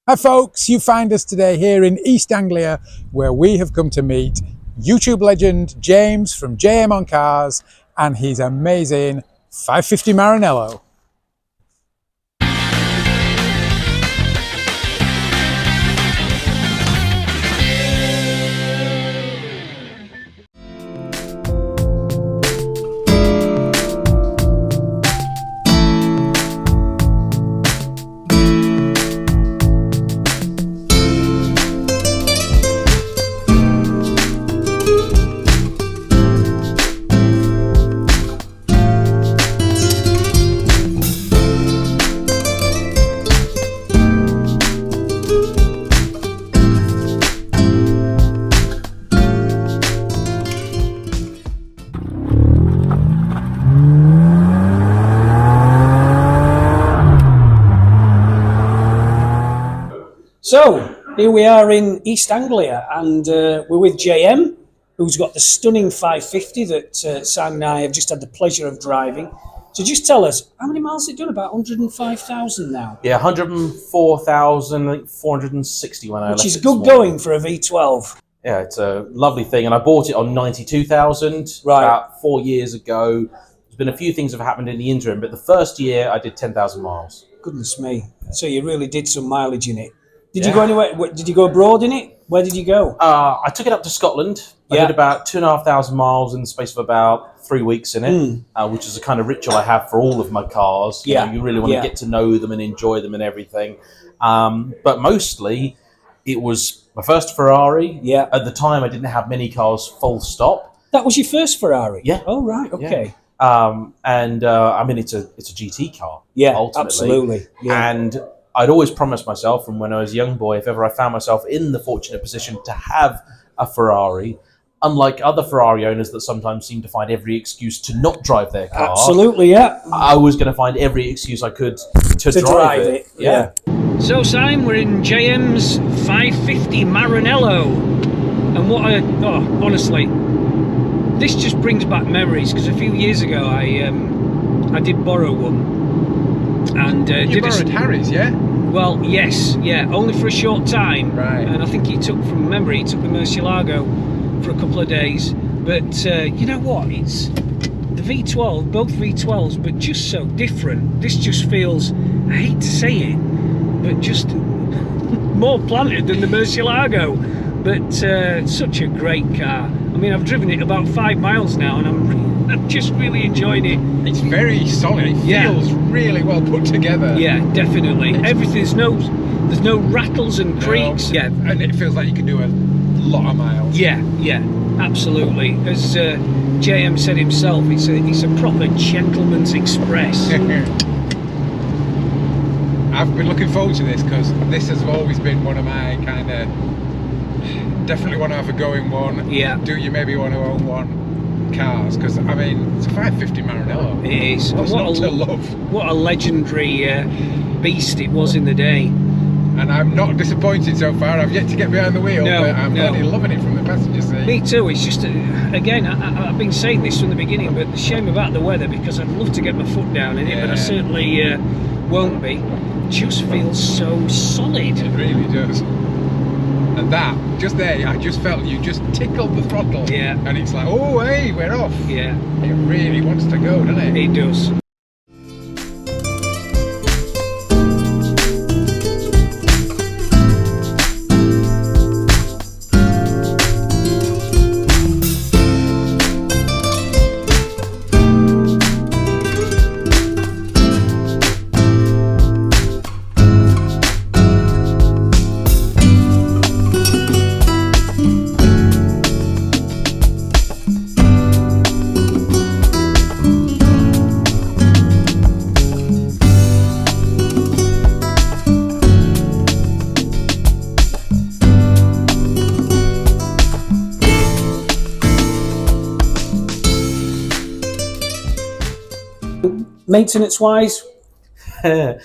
Hi folks, you find us today here in East Anglia where we have come to meet YouTube legend James from JayEmm on Cars and his amazing 550 Maranello. So here we are in East Anglia, and we're with JayEmm, who's got the stunning 550 that Sam and I have just had the pleasure of driving. So just tell us, how many miles has it done? About 105,000 now. Yeah, 104,460 when I left. Which is good going for a V12. Yeah, it's a lovely thing, and I bought it on 92,000 Right. about 4 years ago. There's been a few things that have happened in the interim, but the first year I did 10,000 miles. Goodness me! So you really did some mileage in it. Did you go anywhere? Did you go abroad in it? Where did you go? I took it up to Scotland. I did about 2,500 miles in the space of about 3 weeks in it, which is a kind of ritual I have for all of my cars. You know, you really want to get to know them and enjoy them and everything. But mostly, it was my first Ferrari. Yeah. At the time, I didn't have many cars full stop. That was your first Ferrari? Yeah. Oh, right. Okay. Yeah. I mean, it's a GT car. Yeah, ultimately. absolutely. Yeah. And I'd always promised myself from when I was a young boy, if ever I found myself in the fortunate position to have a Ferrari, unlike other Ferrari owners that sometimes seem to find every excuse to not drive their car. Absolutely, yeah. I was going to find every excuse I could to drive it. Yeah. So, Simon, we're in JayEmm's 550 Maranello. And honestly, this just brings back memories, because a few years ago I did borrow one. And you borrowed Harry's, yeah? Well, yes, yeah, only for a short time. Right. And I think he took the Murcielago for a couple of days. But you know what? It's the V12, both V12s, but just so different. This just feels, I hate to say it, but just more planted than the Murcielago. But such a great car. I mean, I've driven it about 5 miles now, and I'm just really enjoying it. It's very solid. It feels really well put together. Yeah, definitely. There's no rattles and creaks. No. Yeah, and it feels like you can do a lot of miles. Yeah, absolutely. As JayEmm said himself, it's a proper gentleman's express. I've been looking forward to this because this has always been one of my kind of definitely want to have a going one. Yeah. Do you maybe want to own one? Cars, because I mean it's a 550 Maranello. It is. What's not to love? What a legendary beast it was in the day. And I'm not disappointed so far. I've yet to get behind the wheel, but I'm bloody loving it from the passenger seat. Me too. It's just again, I've been saying this from the beginning, but the shame about the weather, because I'd love to get my foot down in it, but I certainly won't be. Just feels so solid. It really does. And that, just there, I just felt you just tickled the throttle. Yeah. And it's like, oh, hey, we're off. Yeah. It really wants to go, doesn't it? It does. Maintenance wise, So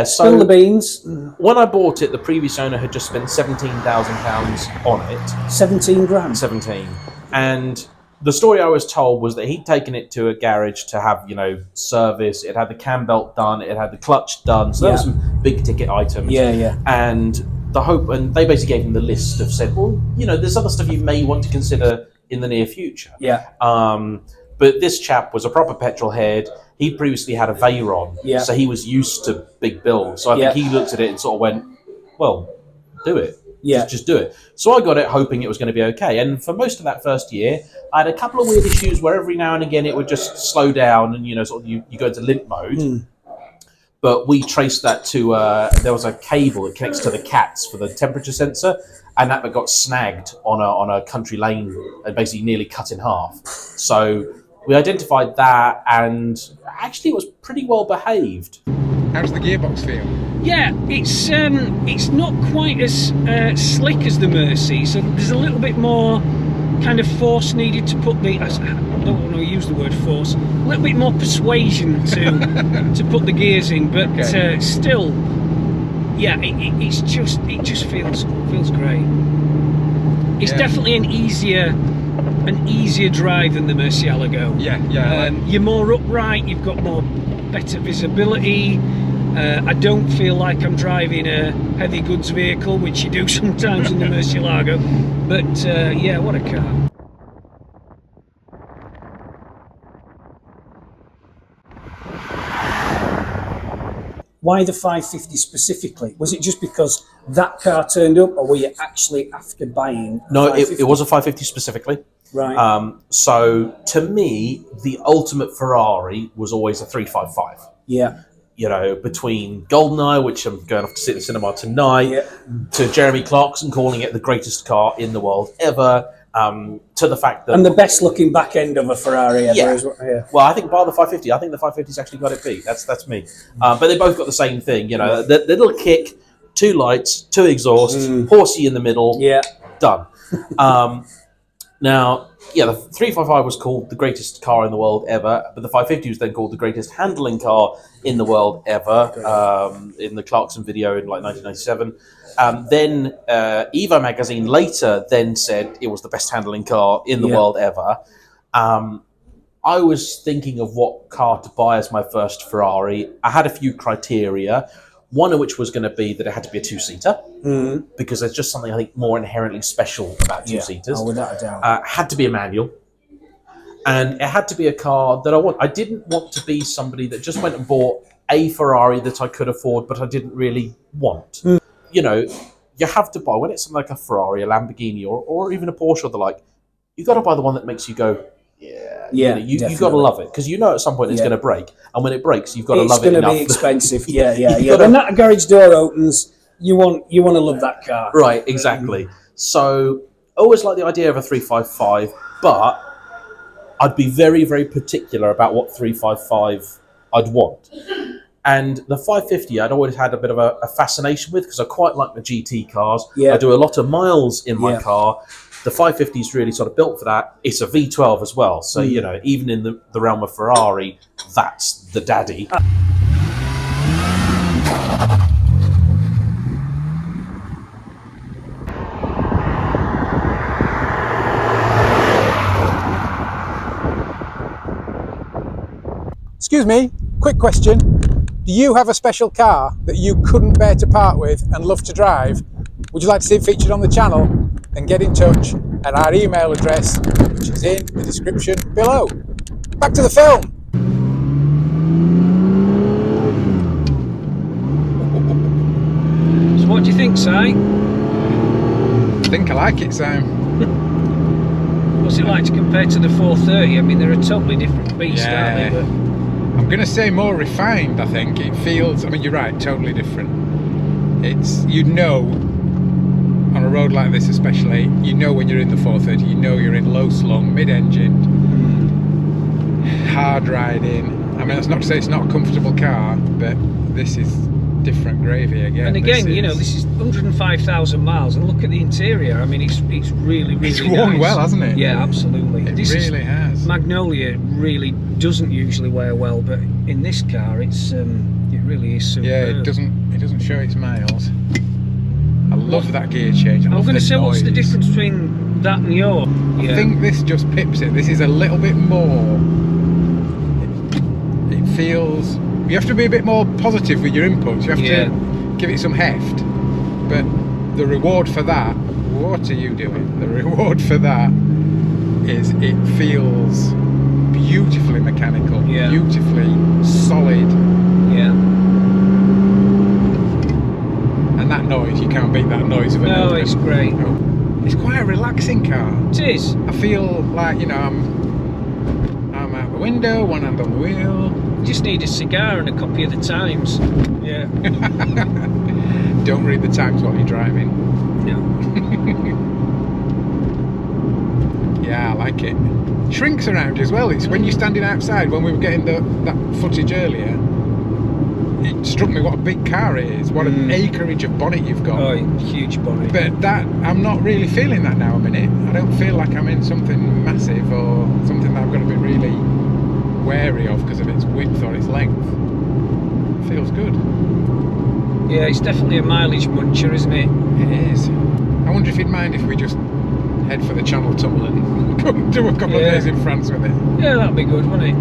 spill the beans. when I bought it, the previous owner had just spent £17,000 on it. 17 grand. 17, and the story I was told was that he'd taken it to a garage to have, service. It had the cam belt done. It had the clutch done. So there were some big ticket items. Yeah. And and they basically gave him the list of said, well, there's other stuff you may want to consider in the near future. Yeah. But this chap was a proper petrol head. He previously had a Veyron, so he was used to big builds. So I think he looked at it and sort of went, well, do it. Yeah. Just do it. So I got it hoping it was going to be okay. And for most of that first year, I had a couple of weird issues where every now and again it would just slow down and, sort of you go into limp mode. But we traced that to, there was a cable that connects to the cats for the temperature sensor, and that got snagged on a country lane and basically nearly cut in half. So we identified that, and actually it was pretty well behaved. How does the gearbox feel? Yeah, it's not quite as slick as the Mercy, so there's a little bit more kind of force needed to put the, I don't want to use the word force, a little bit more persuasion to put the gears in, but still, yeah, it just feels great. It's definitely an easier drive than the Murcielago. Yeah. You're more upright, you've got better visibility. I don't feel like I'm driving a heavy goods vehicle, which you do sometimes in the Murcielago. But yeah, what a car. Why the 550 specifically? Was it just because that car turned up, or were you actually after buying? No, it was a 550 specifically. Right. So to me, the ultimate Ferrari was always a 355. Yeah. Between Goldeneye, which I'm going off to see at the cinema tonight, to Jeremy Clarkson calling it the greatest car in the world ever, to the fact that... And the best looking back end of a Ferrari ever. Yeah. Well, I think bar the 550. I think the 550's actually got it beat. That's me. But they both got the same thing, the little kick, 2 lights, 2 exhausts, horsey in the middle, done. Now, the 355 was called the greatest car in the world ever, but the 550 was then called the greatest handling car in the world ever, in the Clarkson video in 1997. Then Evo magazine later then said it was the best handling car in the world ever. I was thinking of what car to buy as my first Ferrari. I had a few criteria. One of which was going to be that it had to be a 2-seater, because there's just something I think more inherently special about 2-seaters. Oh, without a doubt. Had to be a manual, and it had to be a car that I didn't want to be somebody that just went and bought a Ferrari that I could afford, but I didn't really want. You have to buy, when it's something like a Ferrari, a Lamborghini, or even a Porsche or the like, you got to buy the one that makes you go, you got to love it, because at some point it's going to break, and when it breaks, you've got to love it enough. It's going to be expensive. When that garage door opens, you want to love that car. Right, exactly. So I always like the idea of a 355, but I'd be very, very particular about what 355 I'd want. And the 550 I'd always had a bit of a fascination with, because I quite like the GT cars. I do a lot of miles in my car. The 550 is really sort of built for that. It's a V12 as well. So, even in the realm of Ferrari, that's the daddy. Excuse me, quick question. Do you have a special car that you couldn't bear to part with and love to drive? Would you like to see it featured on the channel? Then get in touch at our email address, which is in the description below. Back to the film. So what do you think, Si? I think I like it, Sam. What's it like to compare to the 430? I mean, they're a totally different beast, aren't they? But I'm going to say more refined, I think. It feels, you're right, totally different. It's, on a road like this especially, when you're in the 430, you're in low slung, mid-engined, hard riding. That's not to say it's not a comfortable car, but this is different gravy again. And again, this is 105,000 miles, and look at the interior. It's really, really It's worn nice. Well, hasn't it? Yeah, absolutely. It really has. Magnolia really doesn't usually wear well, but in this car, it really is superb. Yeah, it doesn't show its miles. I love that gear change. I'm going to say, what's the noise. difference between that and your? I think this just pips it. This is a little bit more. It feels. You have to be a bit more positive with your inputs. You have to give it some heft. But the reward for that, what are you doing? The reward for that is it feels beautifully mechanical, beautifully solid. Yeah. And that noise, you can't beat that noise of an No, open. it's great. It's quite a relaxing car. It is. I feel like, you know, I'm out the window, one hand on the wheel. You just need a cigar and a copy of the Times. Yeah. Don't read the Times while you're driving. No. Yeah, I like it. Shrinks around as well. It's when you're standing outside, when we were getting that footage earlier, it struck me what a big car it is, what an acreage of bonnet you've got. Oh, huge bonnet. But that, I'm not really feeling that now a minute. I don't feel like I'm in something massive or something that I've got to be really wary of because of its width or its length. It feels good. Yeah, it's definitely a mileage muncher, isn't it? It is. I wonder if he'd mind if we just head for the Channel Tunnel and go do a couple of days in France with it. Yeah, that'd be good, wouldn't it?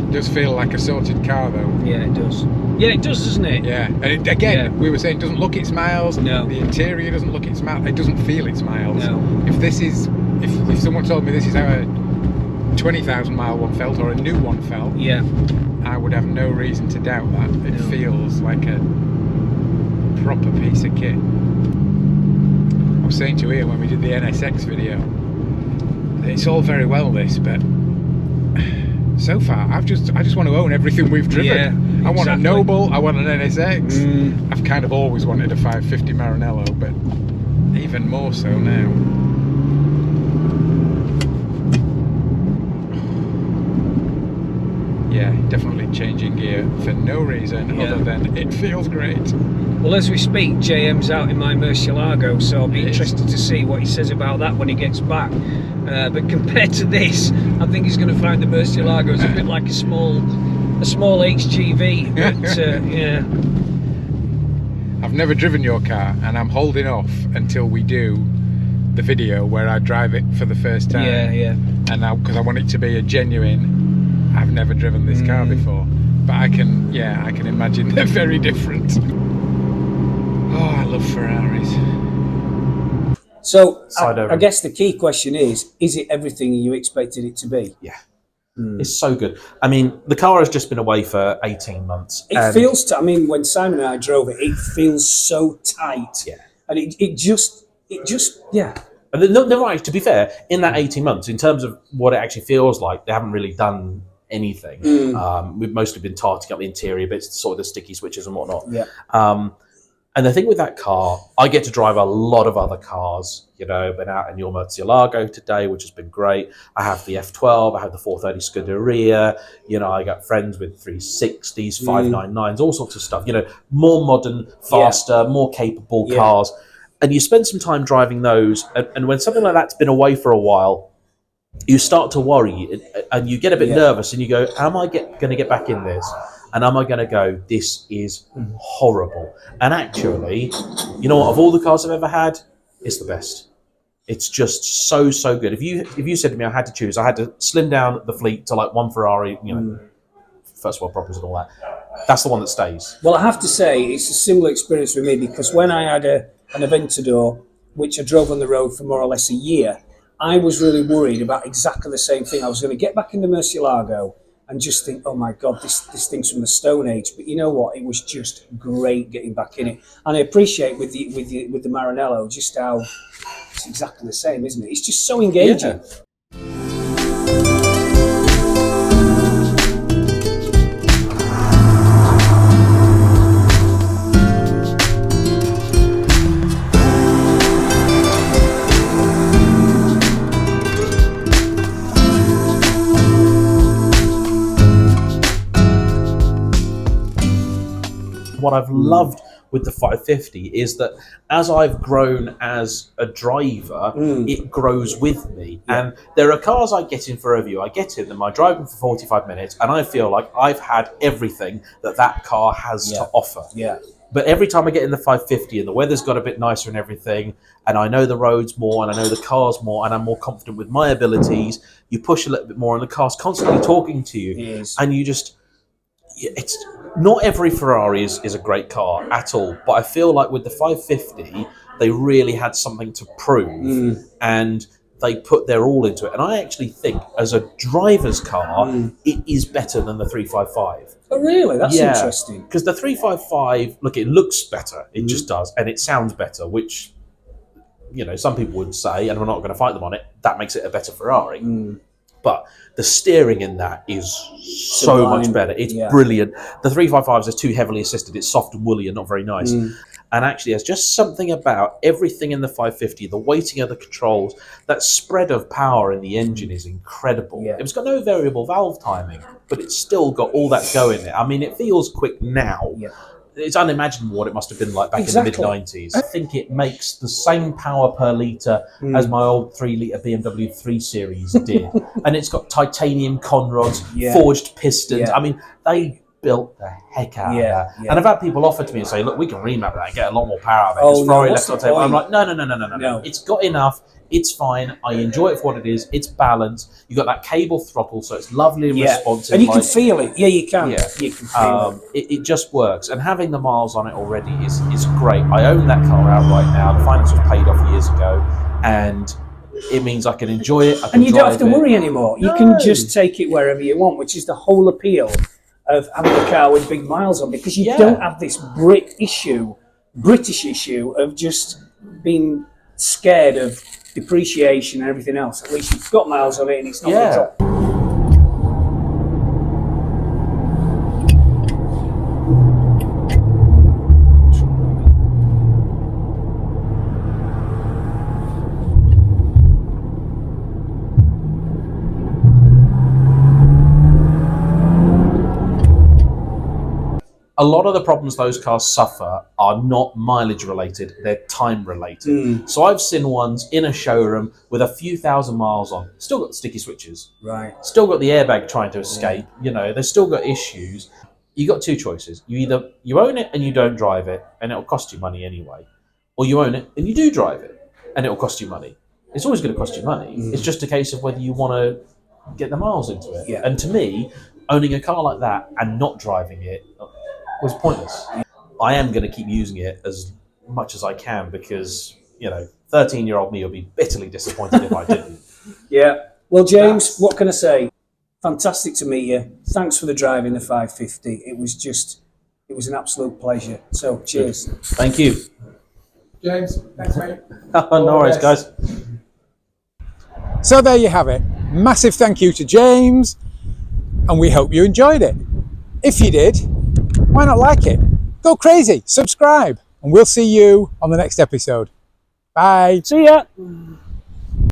It does feel like a sorted car though. Yeah, it does. Yeah, it does, doesn't it? Yeah, and it, again, we were saying it doesn't look its miles. No. The interior doesn't look its miles. It doesn't feel its miles. No. If this is, if someone told me this is how a 20,000 mile one felt or a new one felt, Yeah. I would have no reason to doubt that. It feels like a proper piece of kit. I was saying to Ian when we did the NSX video, it's all very well this, but so far I just want to own everything we've driven. Yeah, I want a exactly. Noble, I want an NSX. I've kind of always wanted a 550 Maranello, but even more so now. Yeah, definitely changing gear for no reason other than it feels great. Well, as we speak, JM's out in my Murcielago, so I'll be interested to see what he says about that when he gets back. But compared to this, I think he's going to find the Murcielago is a bit like a small HGV. But yeah, I've never driven your car, and I'm holding off until we do the video where I drive it for the first time. yeah. And because I want it to be a genuine. I've never driven this car before, but I can imagine they're very different. Oh, I love Ferraris. So I guess the key question is it everything you expected it to be? Yeah. It's so good. I mean, the car has just been away for 18 months. It feels, I mean, when Simon and I drove it, it feels so tight. Yeah. And it just, yeah. And they're right, to be fair, in that 18 months, in terms of what it actually feels like, they haven't really done anything. We've mostly been tarting up the interior bits, sort of the sticky switches and whatnot. Yeah. And the thing with that car, I get to drive a lot of other cars. You know, been out in your Murcielago today, which has been great. I have the F12, I have the 430 Scuderia. You know, I got friends with 360s, 599s, all sorts of stuff. You know, more modern, faster, more capable cars. And you spend some time driving those. And when something like that's been away for a while, you start to worry and you get a bit nervous and you go, am I going to get back in this? And am I going to go, this is horrible? And actually, you know what, of all the cars I've ever had, it's the best. It's just so good. If you said to me I had to choose, I had to slim down the fleet to like one Ferrari, you know, first world problems and all that. That's the one that stays. Well, I have to say, it's a similar experience with me because when I had an Aventador, which I drove on the road for more or less a year, I was really worried about exactly the same thing. I was going to get back in the Murcielago and just think, oh my God, this thing's from the Stone Age. But you know what? It was just great getting back in it. And I appreciate with the Maranello just how it's exactly the same, isn't it? It's just so engaging. Yeah. What I've loved with the 550 is that as I've grown as a driver, it grows with me. And there are cars I get in for a review. I get in them, I drive them for 45 minutes, and I feel like I've had everything that car has to offer. Yeah. But every time I get in the 550 and the weather's got a bit nicer and everything, and I know the roads more and I know the cars more and I'm more confident with my abilities, you push a little bit more and the car's constantly talking to you. And you just, it's not every Ferrari is a great car at all. But I feel like with the 550, they really had something to prove. And they put their all into it. And I actually think as a driver's car, it is better than the 355. Oh, really? That's interesting. Because the 355, look, it looks better. It just does. And it sounds better, which, you know, some people would say, and we're not going to fight them on it, that makes it a better Ferrari. But the steering in that is so much better. It's brilliant. The 355s is too heavily assisted. It's soft and woolly and not very nice. And actually, there's just something about everything in the 550, the weighting of the controls, that spread of power in the engine is incredible. It's got no variable valve timing, but it's still got all that go in it. I mean, it feels quick now. It's unimaginable what it must have been like back in the mid-90s. I think it makes the same power per litre as my old 3-litre BMW 3 Series did. And it's got titanium conrods, forged pistons. I mean, they built the heck out of that. And I've had people offer to me and say, look, we can remap that and get a lot more power out of it. Because Ferrari left on the table. I'm like, no. It's got enough. It's fine. I enjoy it for what it is. It's balanced. You've got that cable throttle, so it's lovely and responsive. And you can feel it. Yeah, you can. You can feel it. It just works. And having the miles on it already is great. I own that car outright now. The finance was paid off years ago. And it means I can enjoy it. And you don't have to worry anymore. You can just take it wherever you want, which is the whole appeal of having a car with big miles on, because you don't have this British issue of just being scared of depreciation and everything else. At least you've got miles on it and it's not on top. A lot of the problems those cars suffer are not mileage related, they're time related. So I've seen ones in a showroom with a few thousand miles on, still got the sticky switches, still got the airbag trying to escape, you know, they've still got issues. You got two choices. You own it and you don't drive it and it'll cost you money anyway. Or you own it and you do drive it and it'll cost you money. It's always going to cost you money. It's just a case of whether you want to get the miles into it. And to me, owning a car like that and not driving it was pointless. I am going to keep using it as much as I can because, you know, 13-year-old me will be bitterly disappointed if I didn't. Well, James, what can I say? Fantastic to meet you. Thanks for the drive in the 550. It was an absolute pleasure. So, cheers. Thank you. James, thanks, mate. No worries, guys. So there you have it. Massive thank you to James, and we hope you enjoyed it. If you did, why not like it? Go crazy, subscribe, and we'll see you on the next episode. Bye. See ya.